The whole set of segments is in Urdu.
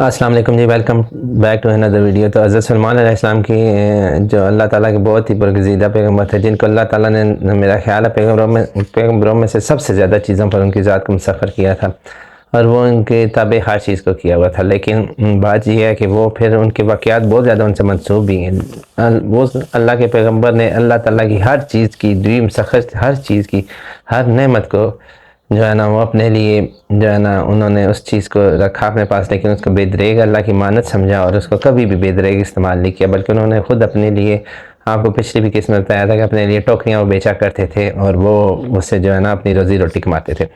السلام علیکم جی، ویلکم بیک ٹو اندر ویڈیو۔ تو حضرت سلمان علیہ السلام کی جو اللہ تعالیٰ کے بہت ہی برگزیدہ پیغمبر تھے، جن کو اللہ تعالیٰ نے میرا خیال ہے پیغمبروں میں سے سب سے زیادہ چیزوں پر ان کی ذات کو مسخر کیا تھا، اور وہ ان کے تابع ہر چیز کو کیا ہوا تھا۔ لیکن بات یہ ہے کہ وہ پھر ان کے واقعات بہت زیادہ ان سے منسوب بھی ہیں۔ وہ اللہ کے پیغمبر نے اللہ تعالیٰ کی ہر چیز کی ڈریم مسخر، ہر چیز کی ہر نعمت کو جو ہے نا وہ اپنے لیے جو ہے نا انہوں نے اس چیز کو رکھا اپنے پاس، لیکن اس کو بے دریغ اللہ کی مانت سمجھا اور اس کو کبھی بھی بے دریغ استعمال نہیں کیا، بلکہ انہوں نے خود اپنے لیے، آپ کو پچھلی بھی قسم میں بتایا تھا کہ اپنے لیے ٹوکریاں وہ بیچا کرتے تھے اور وہ اس سے جو ہے نا اپنی روزی روٹی کماتے تھے۔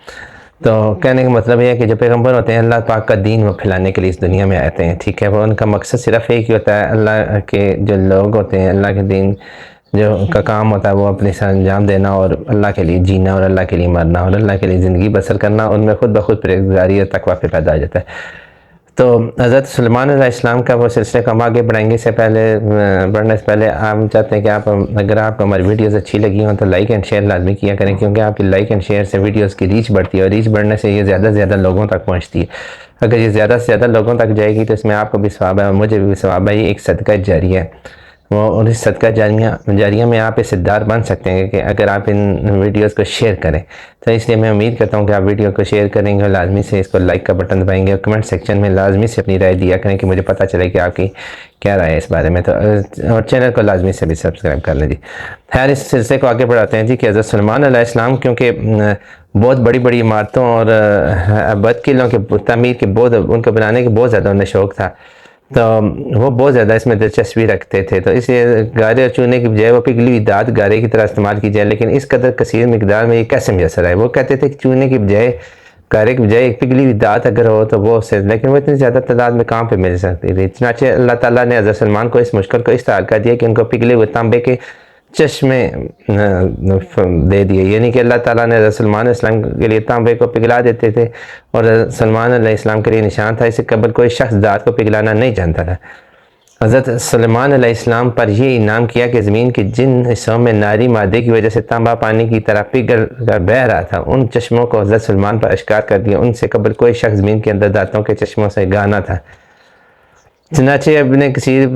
تو کہنے کا مطلب یہ ہے کہ جو پیغمبر ہوتے ہیں اللہ پاک کا دین وہ پھیلانے کے لیے اس دنیا میں آتے ہیں، ٹھیک ہے۔ وہ ان کا مقصد صرف ایک ہی ہوتا ہے، اللہ کے جو لوگ ہوتے ہیں، اللہ کے دین جو کا کام ہوتا ہے وہ اپنے سے انجام دینا اور اللہ کے لیے جینا اور اللہ کے لیے مرنا اور اللہ کے لیے زندگی بسر کرنا، ان میں خود بخود پرہیزگاری اور تقویٰ پہ پیدا ہو جاتا ہے۔ تو حضرت سلمان علیہ السلام کا وہ سلسلے کو ہم آگے بڑھائیں گے۔ بڑھنے سے پہلے ہم چاہتے ہیں کہ اگر آپ کو ہماری ویڈیوز اچھی لگی ہوں تو لائک اینڈ شیئر لازمی کیا کریں، کیونکہ آپ کی لائک اینڈ شیئر سے ویڈیوز کی ریچ بڑھتی ہے، اور ریچ بڑھنے سے یہ زیادہ سے زیادہ لوگوں تک پہنچتی ہے۔ اگر یہ زیادہ سے زیادہ لوگوں تک جائے گی تو اس میں آپ کو بھی ثواب ہے اور مجھے بھی ثواب ہے۔ یہ ایک صدقہ جاریہ ہے، اور اس صدقہ جاریہ میں آپ حصہ دار بن سکتے ہیں کہ اگر آپ ان ویڈیوز کو شیئر کریں۔ تو اس لیے میں امید کرتا ہوں کہ آپ ویڈیو کو شیئر کریں گے اور لازمی سے اس کو لائک کا بٹن دبائیں گے، اور کمنٹ سیکشن میں لازمی سے اپنی رائے دیا کریں کہ مجھے پتہ چلے کہ آپ کی کیا رائے ہے اس بارے میں۔ تو اور چینل کو لازمی سے بھی سبسکرائب کر لیں جی۔ خیر، اس سلسلے کو آگے بڑھاتے ہیں جی کہ حضرت سلمان علیہ السلام کیونکہ بہت بڑی بڑی عمارتوں اور آباد قلعوں کے تعمیر کے ان کو بنانے کے بہت زیادہ انہیں شوق تھا، تو وہ بہت زیادہ اس میں دلچسپی رکھتے تھے۔ تو اس لیے گارے اور چونے کی بجائے وہ پگھلی ہوئی دات گارے کی طرح استعمال کی جائے، لیکن اس قدر کثیر مقدار میں یہ کیسے میسر ہے؟ وہ کہتے تھے کہ چونے کی بجائے، گارے کی بجائے ایک پگھلی ہوئی دات اگر ہو تو وہ سے، لیکن وہ اتنی زیادہ تعداد میں کہاں پہ مل سکتی تھی۔ چنانچہ اللہ تعالیٰ نے حضرت سلمان کو اس مشکل کو اس طرح کر دیا کہ ان کو پگھلے ہوئے تانبے کے چشمے دے دیے، یعنی کہ اللہ تعالیٰ نے حضرت سلمان علیہ السلام کے لیے تانبے کو پگھلا دیتے تھے، اور سلمان علیہ السلام کے لیے نشان تھا۔ اس سے قبل کوئی شخص دات کو پگھلانا نہیں جانتا تھا۔ حضرت سلمان علیہ السلام پر یہ انعام کیا کہ زمین کے جن حصوں میں ناری مادے کی وجہ سے تانبا پانی کی طرح پگھل کر بہہ رہا تھا، ان چشموں کو حضرت سلمان پر اشکار کر دیا۔ ان سے قبل کوئی شخص زمین کے اندر دانتوں کے چشموں سے گانا تھا۔ چنانچہ ابن کثیر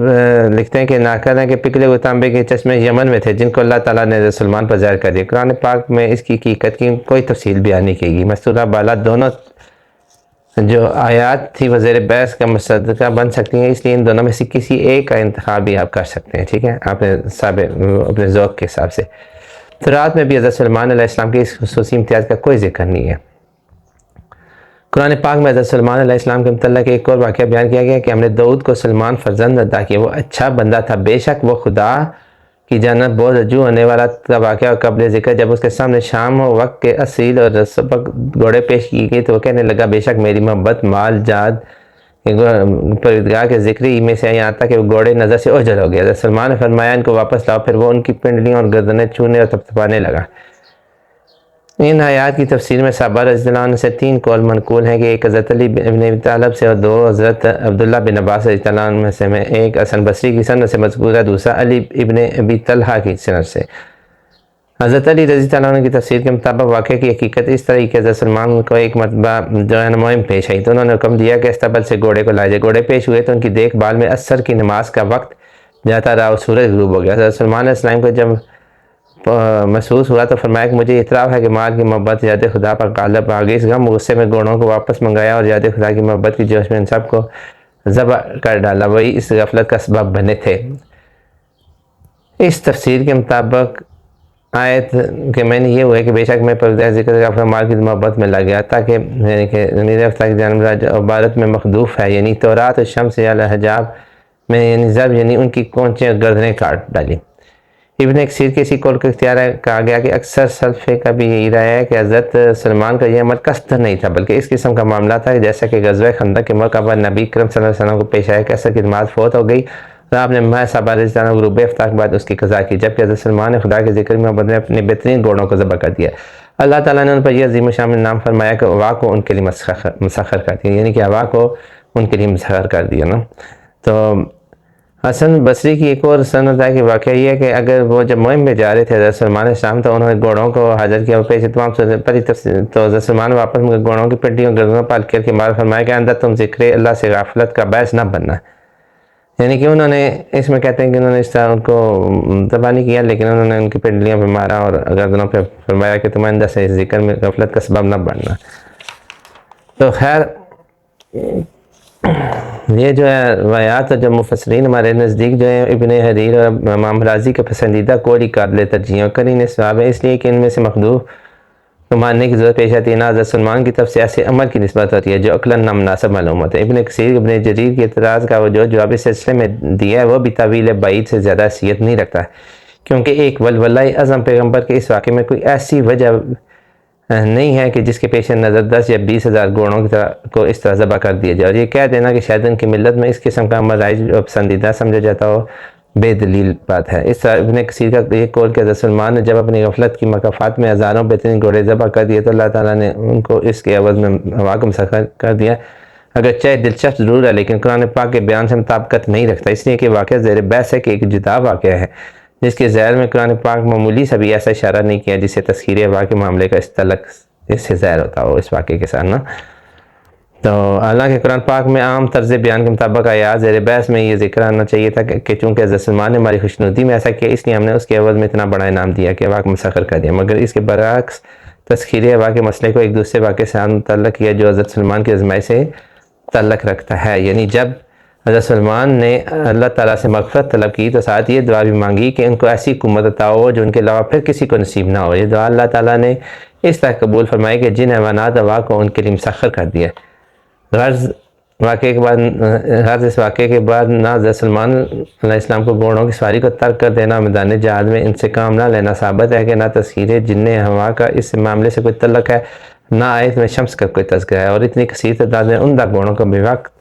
لکھتے ہیں کہ ناقل ہے کہ پگھلے ہوئے تانبے کے چشمے یمن میں تھے، جن کو اللہ تعالیٰ نے حضرت سلمان پر ظاہر کر دیا۔ قرآن پاک میں اس کی حقیقت کی کوئی تفصیل بیان نہیں کی گئی۔ مذکورہ بالا دونوں جو آیات تھی وہ زیر بحث کا مصدقہ بن سکتی ہیں، اس لیے ان دونوں میں سے کسی ایک کا انتخاب بھی آپ کر سکتے ہیں، ٹھیک ہے، آپ اپنے ذوق کے حساب سے۔ تو رات میں بھی حضرت سلمان علیہ السلام کی اس خصوصی امتیاز کا کوئی ذکر نہیں ہے۔ قرآن پاک میں حضرت سلمان علیہ السلام کے متعلق ایک اور واقعہ بیان کیا گیا کہ ہم نے داؤد کو سلمان فرزند عطا کیا، وہ اچھا بندہ تھا، بے شک وہ خدا کی جانب بہت رجوع ہونے والا کا واقعہ قبل ذکر۔ جب اس کے سامنے شام و وقت کے اصیل اور سبق گھوڑے پیش کی گئی تو وہ کہنے لگا، بے شک میری محبت مال جاد پروردگار کے ذکری میں سے یہاں تک کہ وہ گھوڑے نظر سے اوجھل ہو گیا۔ حضرت سلمان نے فرمایا ان کو واپس لاؤ، پھر وہ ان کی پنڈلیوں اور گردنیں چھونے اور تپتپانے لگا۔ ان آیات کی تفسیر میں صحابہ رضی اللہ عنہ سے 3 قول منقول ہیں کہ ایک حضرت علی بن ابی طالب سے اور 2 حضرت عبداللہ بن عباس رضی اللہ عنہ سے میں، ایک حسن بصری کی سند سے مذکور ہے، دوسرا علی ابن ابی طلحہ کی سند سے۔ حضرت علی رضی اللہ عنہ کی تفسیر کے مطابق واقعے کی حقیقت اس طرح کہ حضرت سلمان کو ایک مرتبہ جو ہے مہم پیش آئی تو انہوں نے حکم دیا کہ استقبل سے گھوڑے کو لائے جائے۔ گھوڑے پیش ہوئے تو ان کی دیکھ بھال میں عصر کی نماز کا وقت جاتا رہا اور سورج غروب ہو گیا۔ حضرت سلمان علیہ السلام کو جب محسوس ہوا تو فرمایا کہ مجھے اطراف ہے کہ مال کی محبت یاد خدا پر غالب آ گئی۔ اس غم غصے میں گھوڑوں کو واپس منگایا اور یاد خدا کی محبت کی جوش میں ان سب کو ذبح کر ڈالا، وہی اس غفلت کا سبب بنے تھے۔ اس تفسیر کے مطابق آیت کہ میں نے یہ ہوا کہ بے شک میں پردہ ذکر کا مال کی محبت میں لگ گیا، تاکہ یعنی کہ رفتہ کی جانب عبارت میں مخدوف ہے، یعنی تورات اور شمس علی حجاب میں یعنی ضرب یعنی ان کی کونچیں اور گردنیں کاٹ ڈالی۔ ابن کثیر کے اسی قول کا اختیار ہے، کہا گیا کہ اکثر سلف کا بھی یہی رائے ہے کہ حضرت سلمان کا یہ عمل قصد نہیں تھا، بلکہ اس قسم کا معاملہ تھا جیسا کہ غزوہ خندق کے موقع پر نبی کرم صلی اللہ علیہ وسلم کو پیش آیا کہ عصر کی نماز فوت ہو گئی اور آپ نے صحابہ رضی اللہ عنہ غروب آفتاب کے بعد اس کی قضا کی، جبکہ حضرت سلمان نے خدا کے ذکر میں محبت میں اپنے بہترین گھوڑوں کو ذبح کر دیا۔ اللہ تعالیٰ نے ان پر یہ عظیم الشان نام فرمایا کہ ہوا کو ان کے لیے مسخر کر دیا، یعنی کہ ہوا کو ان کے لیے مسخر کر دیا نا۔ تو حسن بصری کی ایک اور سند ہے کہ واقعہ یہ ہے کہ اگر وہ جب مہم میں جا رہے تھے حضرت سلمان علیہ السلام تو انہوں نے گھوڑوں کو حاضر کیا، وہ پیش تمام پری تفصیل تو حضرت سلمان واپس گھوڑوں کی پٹیوں گردنوں پال کر کے مار فرمایا کہ اندر تم ذکر اللہ سے غفلت کا باعث نہ بننا. یعنی کہ انہوں نے اس میں کہتے ہیں کہ انہوں نے اس طرح ان کو تباہ نہیں کیا، لیکن انہوں نے ان کی پنڈلیوں پہ مارا اور گردنوں پہ فرمایا کہ تم اندر سے اس ذکر میں غفلت کا سبب نہ بننا. تو خیر یہ جو ہے روایات جو مفسرین ہمارے نزدیک جو ہیں ابن حریر اور امام رازی کا پسندیدہ قولی قابل ترجیح اور قرین ثواب ہے، اس لیے کہ ان میں سے مخدوف کو ماننے کی ضرورت پیش آتی ہے. نہ حضرت سلمان کی طرف سے ایسے عمل کی نسبت ہوتی ہے جو عقلاً نامناسب معلوم ہوتا ہے. ابن کثیر ابن جریر کے اعتراض کا وہ جو جواب اس سلسلے میں دیا ہے وہ بھی طویل بعید سے زیادہ حیثیت نہیں رکھتا، کیونکہ ایک ولولہ اعظم پیغمبر کے اس واقعے میں کوئی ایسی وجہ نہیں ہے کہ جس کے پیش نظر 10 یا 20 ہزار گھوڑوں کی طرح کو اس طرح ذبح کر دیا جائے، اور یہ کہہ دینا کہ شاید ان کی ملت میں اس قسم کا عمل رائج اور پسندیدہ سمجھا جاتا ہو بے دلیل بات ہے. اس طرح ابن کثیر کا یہ قول کہ حضرت سلمان نے جب اپنی غفلت کی مکافات میں ہزاروں بہترین گھوڑے ذبح کر دیے تو اللہ تعالیٰ نے ان کو اس کے عوض میں ہوا کو مسخر کر دیا، اگرچہ دلچسپ ضرور ہے لیکن قرآن پاک کے بیان سے مطابقت نہیں رکھتا، اس لیے کہ واقعہ زیر بحث ہے کہ ایک جدا واقعہ ہے جس کے ظاہر میں قرآن پاک معمولی سے بھی ایسا اشارہ نہیں کیا جسے تذکیر ہوا کے معاملے کا اس سے ظاہر ہوتا ہو اس واقعے کے ساتھ نا. تو حالانکہ قرآن پاک میں عام طرز بیان کے مطابق آیات زیر بحث میں یہ ذکر آنا چاہیے تھا کہ چونکہ حضرت سلمان نے ہماری خوشنودی میں ایسا کیا اس لیے ہم نے اس کے عوض میں اتنا بڑا انعام دیا کہ ہوا کو مسخر کر دیا، مگر اس کے برعکس تذکیر ہوا کے مسئلے کو ایک دوسرے واقعے سے متعلق کیا جو حضرت سلمان کی آزمائش سے تعلق رکھتا ہے. یعنی جب حضرت سلمان نے اللہ تعالیٰ سے مغفرت طلب کی تو ساتھ یہ دعا بھی مانگی کہ ان کو ایسی حکومت عطا ہو جو ان کے علاوہ پھر کسی کو نصیب نہ ہو. یہ دعا اللہ تعالیٰ نے اس طرح قبول فرمائی کہ جن حیوانات ہوا کو ان کے لیے مسخر کر دیا. غرض اس واقعے کے بعد نہ حضرت سلمان علیہ السلام کو گھوڑوں کی سواری کو ترک کر دینا، میدان جہاد میں ان سے کام نہ لینا ثابت ہے کہ نہ تذکیر جن ہوا کا اس معاملے سے کوئی تعلق ہے، نہ آیت میں شمس کا کوئی تذکرہ ہے، اور اتنی کثیر تعداد میں عمدہ گھوڑوں کو بے وقت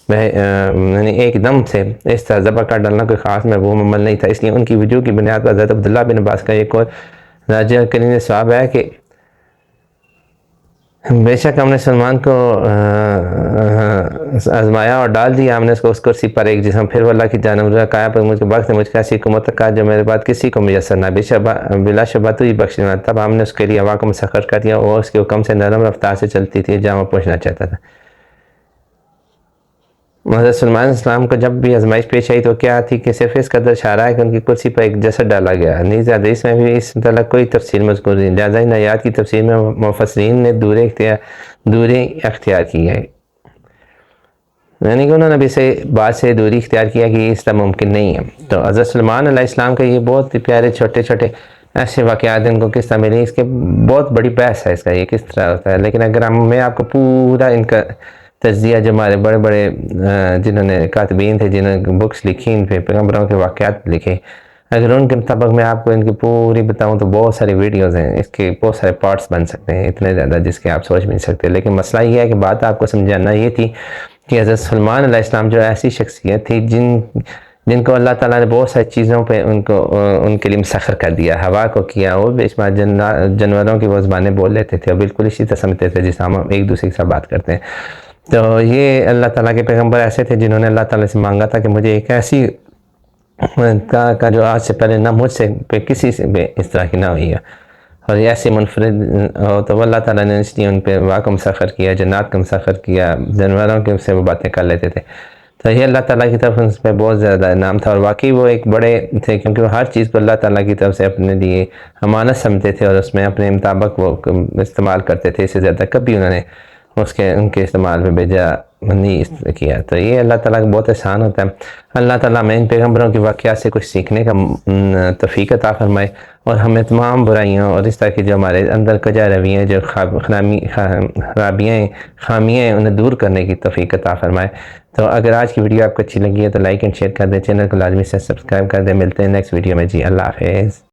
یعنی ایک دم سے اس طرح ذبح کر ڈالنا کوئی خاص محبوب عمل نہیں تھا. اس لیے ان کی وجوہ کی بنیاد پر حضرت عبداللہ بن عباس کا ایک اور راجع قرین ثواب ہے کہ بے شک ہم نے سلمان کو آزمایا اور ڈال دیا، ہم نے اس کو اس کرسی پر ایک جسم، پھر وہ اللہ کی جانب رکایا پر مجھ کے وقت مجھ کا ایسی حکومت کا جو میرے بعد کسی کو میسر نہ، بلا شبہ تو ہی بخشنے والا. تب ہم نے اس کے لیے ہوا کو مسخر کر دیا، وہ اس کے حکم سے نرم رفتار سے چلتی تھی جہاں وہ پہنچنا چاہتا تھا. حضرت سلمان علیہ السلام کو جب بھی آزمائش پیش آئی تو کیا تھی کہ صرف اس قدر اشارہ ہے کہ ان کی کرسی پر ایک جسد ڈالا گیا، نیز حدیث میں بھی اس متعلق کوئی تفصیل مذکور نہیں، لہٰذا ان آیات کی تفسیر میں مفسرین نے دوری اختیار کی ہے، یعنی کہ انہوں نے بھی سے بات سے دوری اختیار کیا کہ اس طرح ممکن نہیں ہے. تو حضرت سلمان علیہ السلام کا یہ بہت پیارے چھوٹے چھوٹے ایسے واقعات ان کو کس طرح ملی، اس کے بہت بڑی بحث ہے اس کا یہ کس طرح ہوتا ہے. لیکن اگر میں آپ کو پورا ان کا تجزیہ جو ہمارے بڑے بڑے جنہوں نے کاتبین تھے جنہوں نے بکس لکھی ان پہ پیغمبروں کے واقعات لکھے، اگر ان کے مطابق میں آپ کو ان کی پوری بتاؤں تو بہت ساری ویڈیوز ہیں، اس کے بہت سارے پارٹس بن سکتے ہیں اتنے زیادہ جس کے آپ سوچ بھی نہیں سکتے. لیکن مسئلہ یہ ہے کہ بات آپ کو سمجھانا یہ تھی کہ حضرت سلمان علیہ السلام جو ایسی شخصیت تھی جن کو اللہ تعالیٰ نے بہت ساری چیزوں پہ ان کے لیے مسخر کر دیا، ہوا کو کیا، وہ بھی اس بار جانوروں کی وہ زبانیں بول لیتے تھے اور بالکل اسی طرح سمجھتے تھے جس ہم ایک دوسرے کے ساتھ بات کرتے ہیں. تو یہ اللہ تعالیٰ کے پیغمبر ایسے تھے جنہوں نے اللہ تعالیٰ سے مانگا تھا کہ مجھے ایک ایسی کا جو آج سے پہلے نہ مجھ سے پہ کسی سے بھی اس طرح کی نہ ہوئی ہے، اور یہ ایسی منفرد ہو. تو اللہ تعالیٰ نے اس لیے ان پہ واہ کو مسخر کیا، جنات کو مسخر کیا، جانوروں کے سے وہ باتیں کر لیتے تھے. تو یہ اللہ تعالیٰ کی طرف ان پہ بہت زیادہ انعام تھا، اور واقعی وہ ایک بڑے تھے کیونکہ وہ ہر چیز کو اللہ تعالیٰ کی طرف سے اپنے لیے امانت سمجھتے تھے اور اس میں اپنے مطابق وہ استعمال کرتے تھے. اس سے زیادہ کبھی انہوں نے ان کے استعمال پہ بھیجا نہیں کیا. تو یہ اللہ تعالیٰ کا بہت احسان ہوتا ہے. اللہ تعالیٰ میں ان پیغمبروں کی واقعات سے کچھ سیکھنے کا توفیق عطا فرمائے اور ہمیں تمام برائیوں اور اس طرح کی جو ہمارے اندر کجا رویاں جو خامیاں ہیں انہیں دور کرنے کی توفیق عطا فرمائے. تو اگر آج کی ویڈیو آپ کو اچھی لگی ہے تو لائک اینڈ شیئر کر دیں، چینل کو لازمی سے سبسکرائب کر دیں. ملتے ہیں نیکسٹ ویڈیو میں. جی اللہ حافظ.